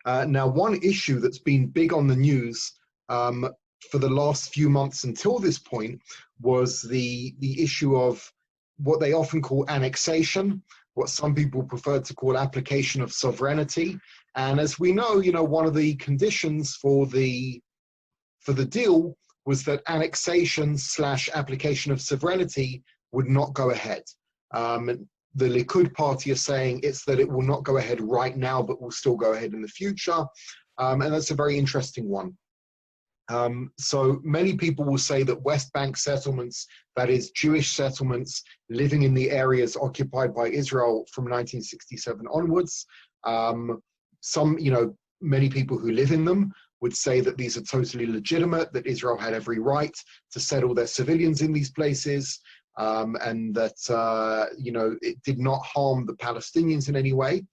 Now, one issue that's been big on the news for the last few months until this point was the issue of what they often call annexation, what some people prefer to call application of sovereignty. And as we know, one of the conditions for the deal was that annexation / application of sovereignty would not go ahead. The Likud party is saying it's that it will not go ahead right now, but will still go ahead in the future. And that's a very interesting one. So many people will say that West Bank settlements, that is Jewish settlements living in the areas occupied by Israel from 1967 onwards, many people who live in them would say that these are totally legitimate, that Israel had every right to settle their civilians in these places, and that, it did not harm the Palestinians in any way.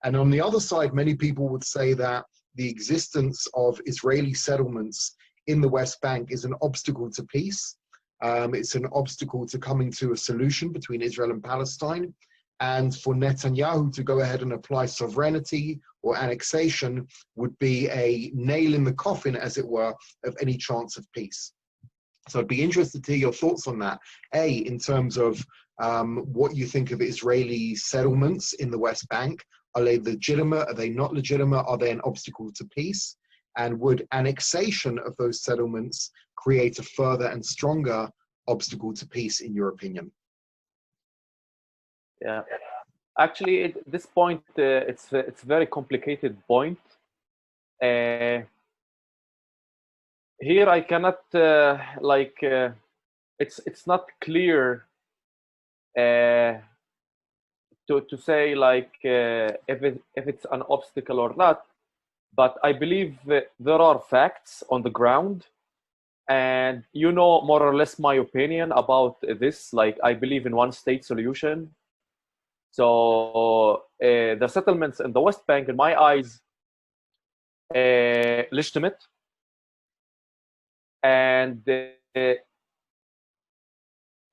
And on the other side, many people would say that the existence of Israeli settlements in the West Bank is an obstacle to peace. It's an obstacle to coming to a solution between Israel and Palestine. And for Netanyahu to go ahead and apply sovereignty or annexation would be a nail in the coffin, as it were, of any chance of peace. So I'd be interested to hear your thoughts on that. In terms of what you think of Israeli settlements in the West Bank. Are they legitimate? Are they not legitimate? Are they an obstacle to peace? And would annexation of those settlements create a further and stronger obstacle to peace, in your opinion? Yeah, actually, at this point, it's a very complicated point. Here, I cannot it's not clear to say if it's an obstacle or not. But I believe there are facts on the ground, and more or less my opinion about this. I believe in one-state solution. So the settlements in the West Bank, in my eyes, legitimate, and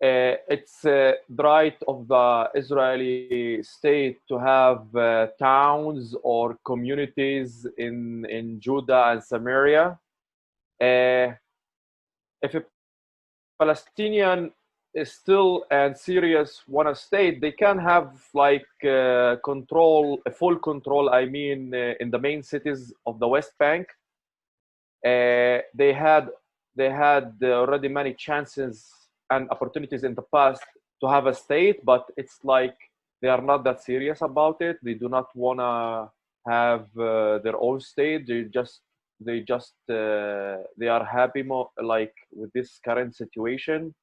it's the right of the Israeli state to have towns or communities in Judah and Samaria. If a Palestinian is still and serious want a state, they can have full control. I mean, in the main cities of the West Bank, they had already many chances and opportunities in the past to have a state, but it's they are not that serious about it. They do not want to have their own state. They are happy with this current situation.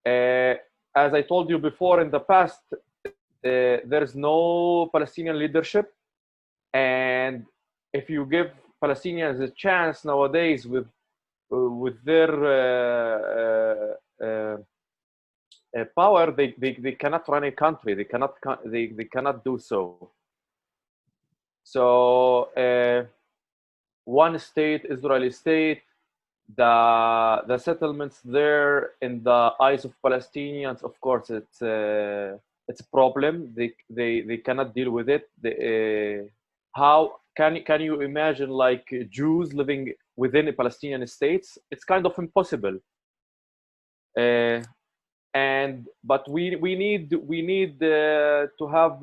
As I told you before, in the past, there is no Palestinian leadership, and if you give Palestinians a chance nowadays with their power, they cannot run a country. They cannot do so. So one state, Israeli state, the settlements there in the eyes of Palestinians, of course, it's a problem. They cannot deal with it. How can you imagine Jews living within a Palestinian states? It's kind of impossible. But we need to have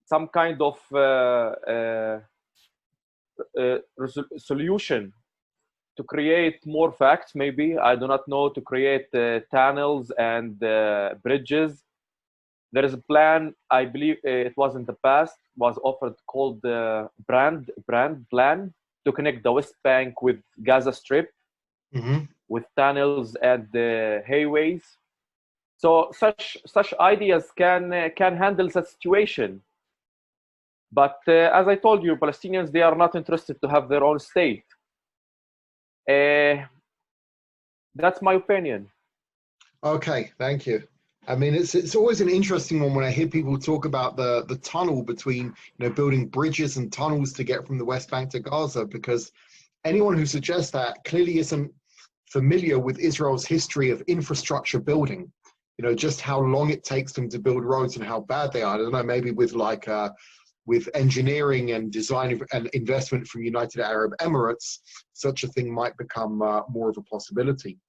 some kind of solution to create more facts. Maybe, I do not know, to create tunnels and bridges. There is a plan, I believe it was in the past, was offered, called the Brand Plan, to connect the West Bank with Gaza Strip, with tunnels and highways. So such ideas can handle the situation. But as I told you, Palestinians, they are not interested to have their own state. That's my opinion. Okay, thank you. I mean, it's always an interesting one when I hear people talk about the tunnel between, building bridges and tunnels to get from the West Bank to Gaza, because anyone who suggests that clearly isn't familiar with Israel's history of infrastructure building. you know, just how long it takes them to build roads and how bad they are. I don't know, maybe with like with engineering and design and investment from United Arab Emirates, such a thing might become more of a possibility.